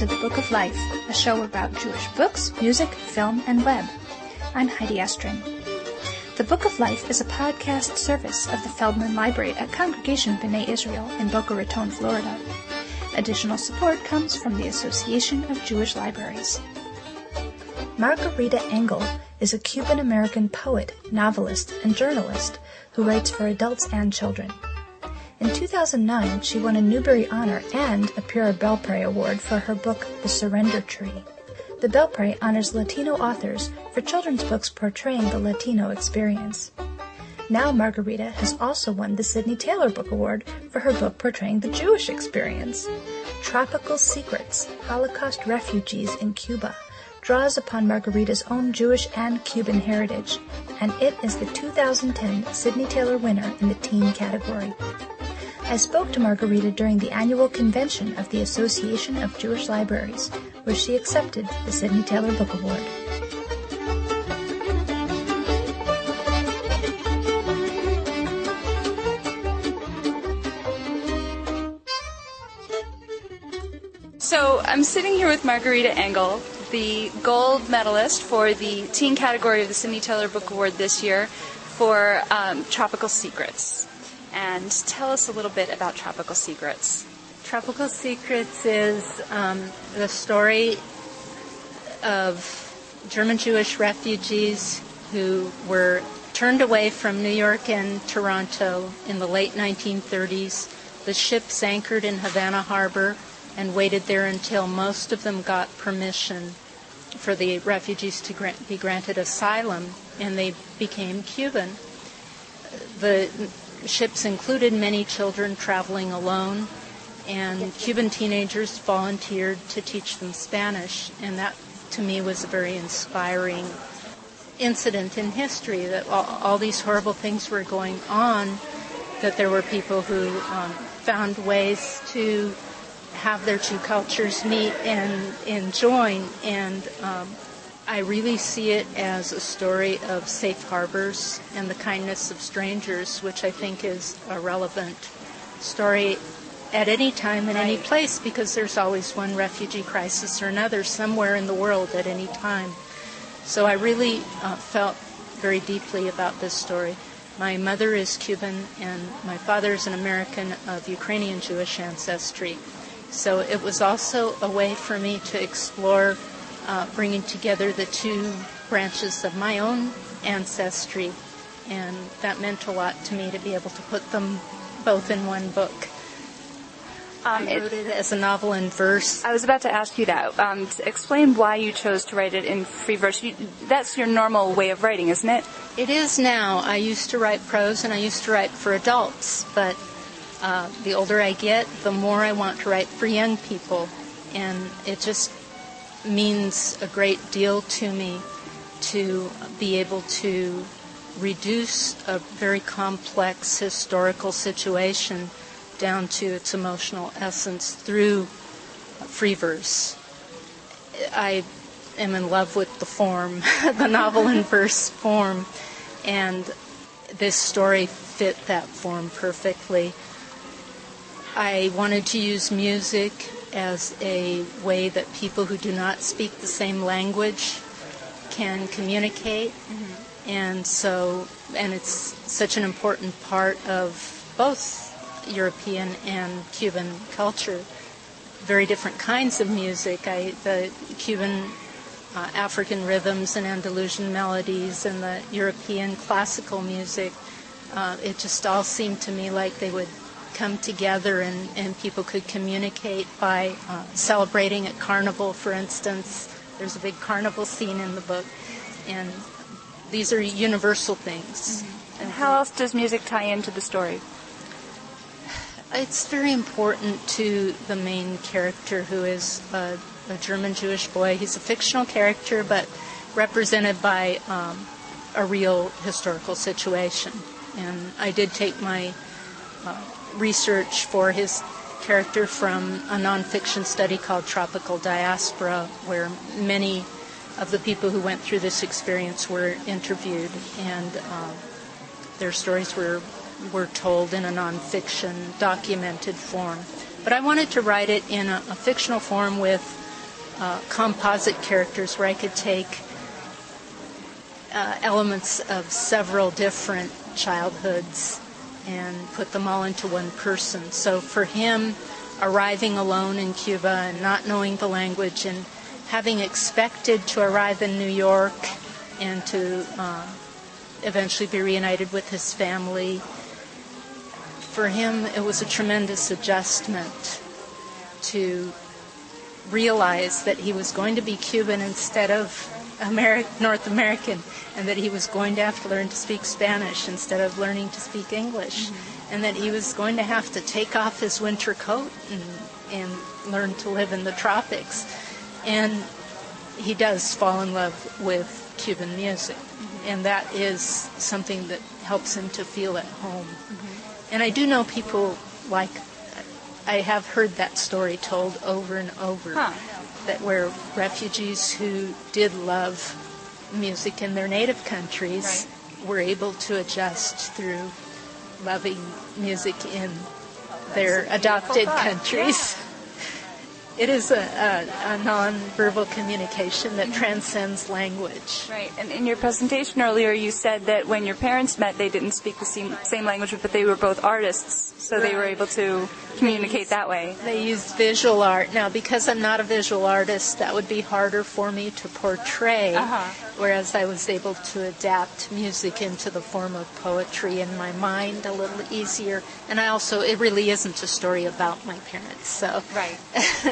to The Book of Life, a show about Jewish books, music, film, and web. I'm Heidi Estrin. The Book of Life is a podcast service of the Feldman Library at Congregation B'nai Israel in Boca Raton, Florida. Additional support comes from the Association of Jewish Libraries. Margarita Engle is a Cuban-American poet, novelist, and journalist who writes for adults and children. In 2009, she won a Newbery Honor and a Pura Belpré Award for her book, The Surrender Tree. The Belpré honors Latino authors for children's books portraying the Latino experience. Now Margarita has also won the Sidney Taylor Book Award for her book portraying the Jewish experience. Tropical Secrets, Holocaust Refugees in Cuba, draws upon Margarita's own Jewish and Cuban heritage, and it is the 2010 Sidney Taylor winner in the teen category. I spoke to Margarita during the annual convention of the Association of Jewish Libraries, where she accepted the Sidney Taylor Book Award. So I'm sitting here with Margarita Engle, the gold medalist for the teen category of the Sidney Taylor Book Award this year for Tropical Secrets. And tell us a little bit about Tropical Secrets. Tropical Secrets is the story of German Jewish refugees who were turned away from New York and Toronto in the late 1930s. The ships anchored in Havana Harbor and waited there until most of them got permission for the refugees to be granted asylum, and they became Cuban. The ships included many children traveling alone, and Cuban teenagers volunteered to teach them Spanish, and that to me was a very inspiring incident in history, that all these horrible things were going on, that there were people who found ways to have their two cultures meet and join, and I really see it as a story of safe harbors and the kindness of strangers, which I think is a relevant story at any time in any place, because there's always one refugee crisis or another somewhere in the world at any time. So I really felt very deeply about this story. My mother is Cuban and my father is an American of Ukrainian Jewish ancestry. So it was also a way for me to explore bringing together the two branches of my own ancestry, and that meant a lot to me to be able to put them both in one book. I wrote it as a novel in verse. I was about to ask you that. Explain why you chose to write it in free verse. That's your normal way of writing, isn't it? It is now. I used to write prose and I used to write for adults, but the older I get, the more I want to write for young people, and it just means a great deal to me to be able to reduce a very complex historical situation down to its emotional essence through free verse. I am in love with the form, the novel in verse form, and this story fit that form perfectly. I wanted to use music as a way that people who do not speak the same language can communicate. Mm-hmm. And it's such an important part of both European and Cuban culture. Very different kinds of music. The Cuban African rhythms and Andalusian melodies and the European classical music, it just all seemed to me like they would come together and people could communicate by celebrating at Carnival, for instance. There's a big carnival scene in the book, and these are universal things. Mm-hmm. And how else does music tie into the story? It's very important to the main character, who is a German Jewish boy. He's a fictional character, but represented by a real historical situation. And I did take my research for his character from a nonfiction study called Tropical Diaspora, where many of the people who went through this experience were interviewed, and their stories were told in a nonfiction documented form. But I wanted to write it in a fictional form with composite characters where I could take elements of several different childhoods and put them all into one person. So for him, arriving alone in Cuba and not knowing the language and having expected to arrive in New York and to eventually be reunited with his family, for him it was a tremendous adjustment to realize that he was going to be Cuban instead of North American, and that he was going to have to learn to speak Spanish instead of learning to speak English, and that he was going to have to take off his winter coat and learn to live in the tropics. And he does fall in love with Cuban music, and that is something that helps him to feel at home. And I do know people like, I have heard that story told over and over, that where refugees who did love music in their native countries were able to adjust through loving music in their adopted countries. It is a non-verbal communication that transcends language. Right. And in your presentation earlier, you said that when your parents met, they didn't speak the same language, but they were both artists, so they were able to communicate that way. They used visual art. Now, because I'm not a visual artist, that would be harder for me to portray, whereas I was able to adapt music into the form of poetry in my mind a little easier. And I also, it really isn't a story about my parents, so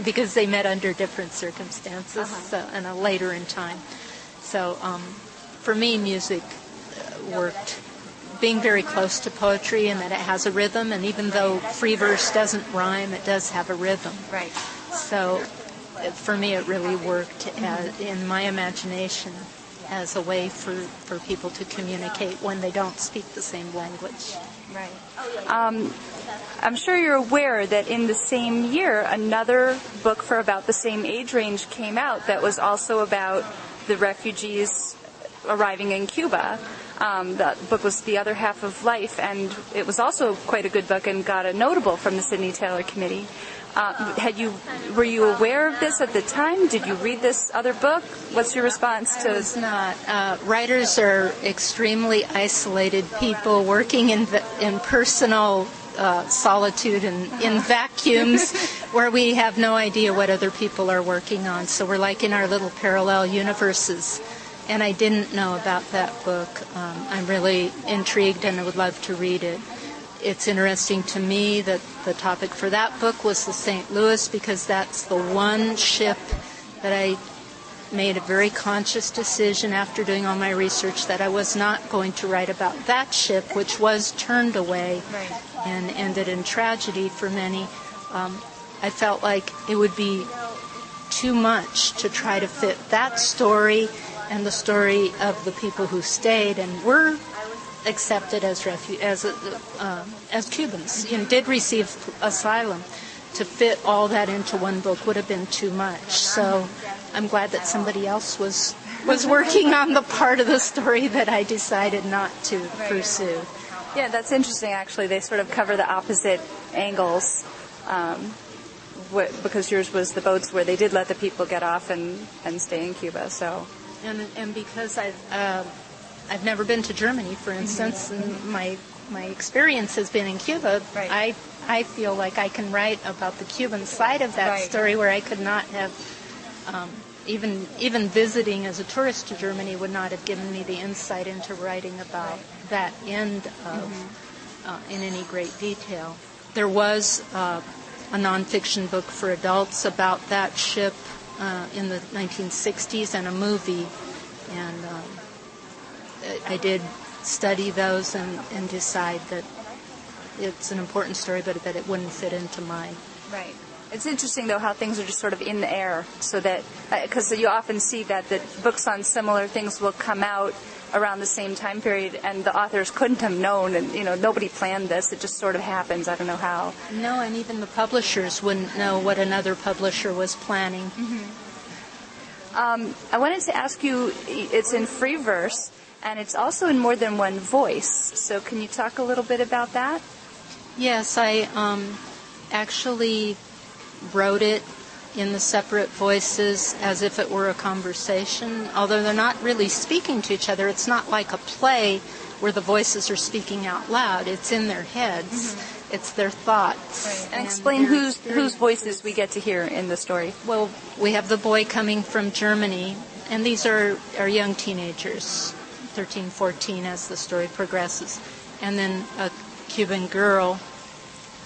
because they met under different circumstances and later in time. So for me, music worked being very close to poetry, and that it has a rhythm, and even though free verse doesn't rhyme, it does have a rhythm. Right. So for me, it really worked in my imagination as a way for people to communicate when they don't speak the same language. Right. I'm sure you're aware that in the same year, another book for about the same age range came out that was also about the refugees arriving in Cuba. The book was The Other Half of Life, and it was also quite a good book and got a notable from the Sidney Taylor Committee. Were you aware of this at the time? Did you read this other book? What's your response to? I was not. Writers are extremely isolated people working in personal solitude and in vacuums where we have no idea what other people are working on. So we're like in our little parallel universes. And I didn't know about that book. I'm really intrigued and I would love to read it. It's interesting to me that the topic for that book was the St. Louis, because that's the one ship that I made a very conscious decision after doing all my research that I was not going to write about that ship, which was turned away and ended in tragedy for many. I felt like it would be too much to try to fit that story and the story of the people who stayed and were accepted as Cubans and did receive asylum. To fit all that into one book would have been too much. So I'm glad that somebody else was working on the part of the story that I decided not to pursue. Yeah, that's interesting, actually. They sort of cover the opposite angles, because yours was the boats where they did let the people get off and stay in Cuba. So. And because I've never been to Germany, for instance, and my experience has been in Cuba, I feel like I can write about the Cuban side of that story, where I could not have, even visiting as a tourist to Germany would not have given me the insight into writing about that end of in any great detail. There was a nonfiction book for adults about that ship in the 1960s and a movie, and I did study those and decide that it's an important story, but that it wouldn't fit into mine. Right. It's interesting, though, how things are just sort of in the air, so that, because you often see that books on similar things will come out around the same time period, and the authors couldn't have known, and nobody planned this. It just sort of happens. I don't know how. No, and even the publishers wouldn't know what another publisher was planning. I wanted to ask you, it's in free verse, and it's also in more than one voice. So can you talk a little bit about that? Yes, I actually wrote it in the separate voices as if it were a conversation, although they're not really speaking to each other. It's not like a play where the voices are speaking out loud. It's in their heads. Mm-hmm. It's their thoughts. Right. And explain whose voices we get to hear in the story. Well, we have the boy coming from Germany, and these are young teenagers, 13, 14, as the story progresses. And then a Cuban girl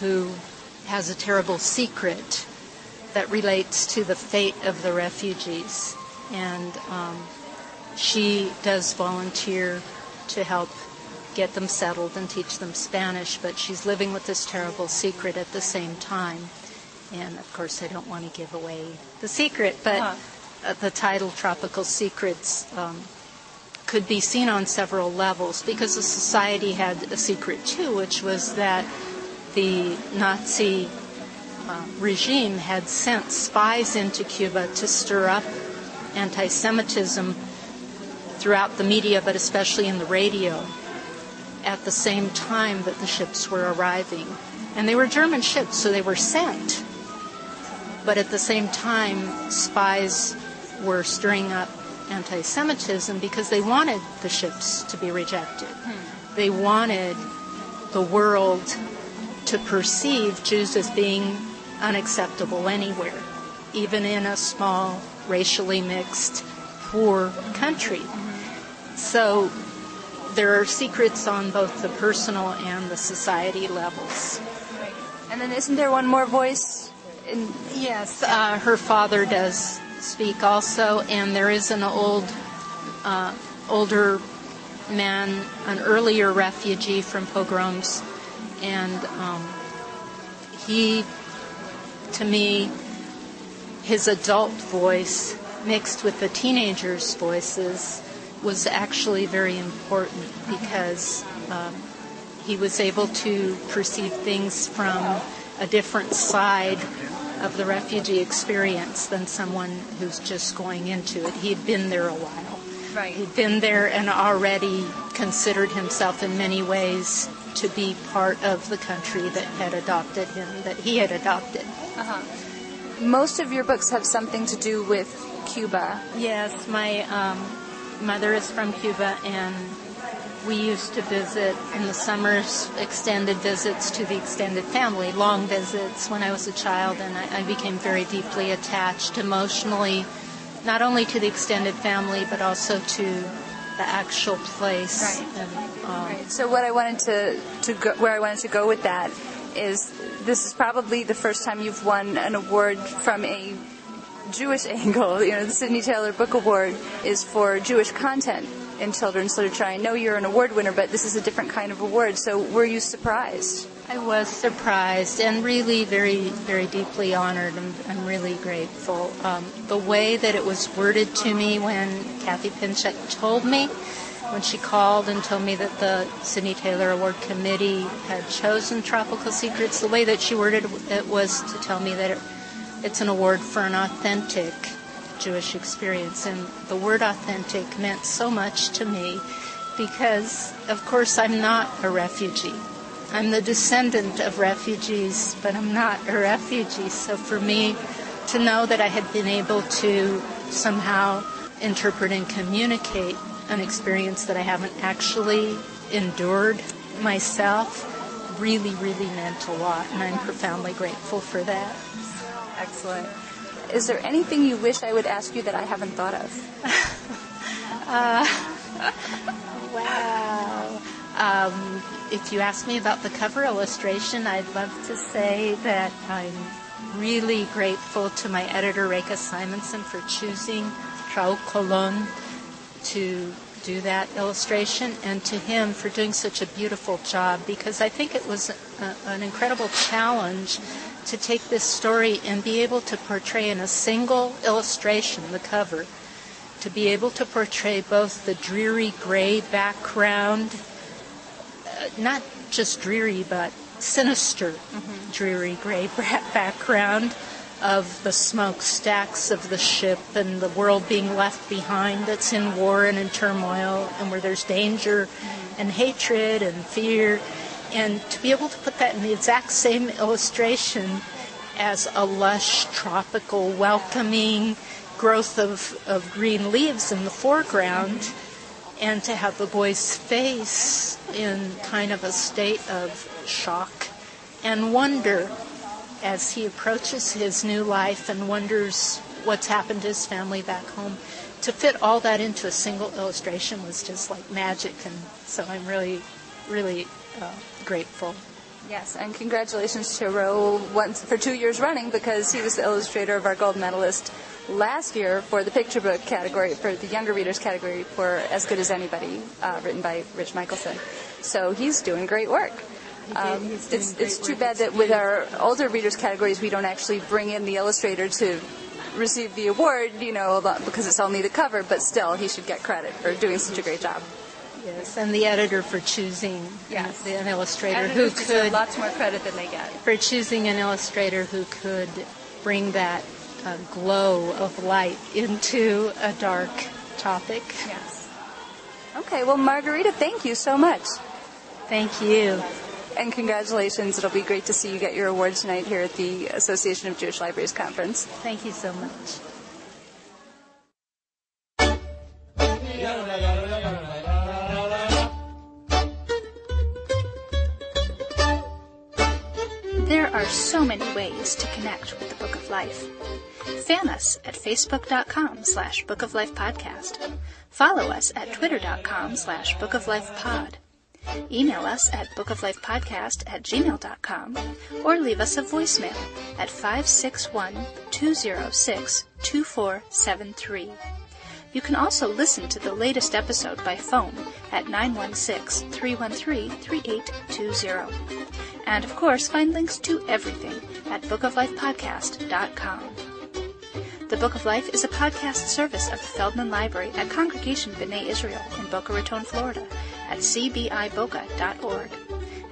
who has a terrible secret that relates to the fate of the refugees. And she does volunteer to help get them settled and teach them Spanish, but she's living with this terrible secret at the same time. And, of course, I don't want to give away the secret, but the title, Tropical Secrets, could be seen on several levels, because the society had a secret, too, which was that the Nazi regime had sent spies into Cuba to stir up anti-Semitism throughout the media, but especially in the radio, at the same time that the ships were arriving. And they were German ships, so they were sent. But at the same time, spies were stirring up anti-Semitism because they wanted the ships to be rejected. They wanted the world to perceive Jews as being unacceptable anywhere, even in a small, racially mixed, poor country. So there are secrets on both the personal and the society levels. And then isn't there one more voice? Yes, her father does speak also, and there is an older man, an earlier refugee from pogroms, and he, to me, his adult voice mixed with the teenagers' voices was actually very important, because he was able to perceive things from a different side of the refugee experience than someone who's just going into it. He'd been there a while. Right. He'd been there and already considered himself in many ways to be part of the country that had adopted him, that he had adopted. Most of your books have something to do with Cuba. Yes, my mother is from Cuba, and we used to visit in the summers, extended visits to the extended family, long visits when I was a child, and I became very deeply attached emotionally, not only to the extended family, but also to the actual place. Right. And, right. So what I wanted where I wanted to go with that is, this is probably the first time you've won an award from a Jewish angle. You know, the Sidney Taylor Book Award is for Jewish content in children's literature. I know you're an award winner, but this is a different kind of award. So were you surprised? I was surprised and really very, very deeply honored, and I'm really grateful. The way that it was worded to me when Kathy Pinchuk told me, when she called and told me that the Sidney Taylor Award Committee had chosen Tropical Secrets, the way that she worded it was to tell me that it's an award for an authentic Jewish experience. And the word authentic meant so much to me because, of course, I'm not a refugee. I'm the descendant of refugees, but I'm not a refugee. So for me to know that I had been able to somehow interpret and communicate an experience that I haven't actually endured myself really, really meant a lot, and I'm profoundly grateful for that. Excellent. Is there anything you wish I would ask you that I haven't thought of? Wow. If you ask me about the cover illustration, I'd love to say that I'm really grateful to my editor, Reka Simonson, for choosing Raul Colon to do that illustration, and to him for doing such a beautiful job, because I think it was an incredible challenge to take this story and be able to portray in a single illustration, the cover, to be able to portray both the dreary gray background, not just dreary, but sinister, dreary gray background of the smokestacks of the ship and the world being left behind that's in war and in turmoil and where there's danger and hatred and fear. And to be able to put that in the exact same illustration as a lush, tropical, welcoming growth of green leaves in the foreground, and to have the boy's face in kind of a state of shock and wonder as he approaches his new life and wonders what's happened to his family back home. To fit all that into a single illustration was just like magic, and so I'm really, really grateful. Yes, and congratulations to Ro for 2 years running, because he was the illustrator of our gold medalist last year for the picture book category, for the younger readers category, for As Good as Anybody, written by Rich Michelson. So he's doing great work. It's too bad that with our older readers categories we don't actually bring in the illustrator to receive the award, because it's only the cover, but still he should get credit for doing such a great job. Yes, and the editor for choosing an illustrator Editors who could lots more credit than they get. For choosing an illustrator who could bring that glow of light into a dark topic. Yes. Okay, well, Margarita, thank you so much. Thank you. And congratulations. It'll be great to see you get your award tonight here at the Association of Jewish Libraries Conference. Thank you so much. There are so many ways to connect with the Book of Life. Fan us at facebook.com/Book of Life Podcast. Follow us at twitter.com/Book of Life Pod. Email us at bookoflifepodcast@gmail.com or leave us a voicemail at 561-206-2473. You can also listen to the latest episode by phone at 916-313-3820. And, of course, find links to everything at bookoflifepodcast.com. The Book of Life is a podcast service of the Feldman Library at Congregation B'nai Israel in Boca Raton, Florida, at cbiboca.org,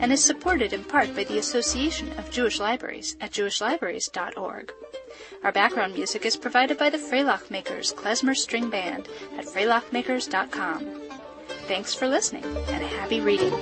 and is supported in part by the Association of Jewish Libraries at jewishlibraries.org. Our background music is provided by the Freilach Makers Klezmer String Band at freilachmakers.com. Thanks for listening, and happy reading.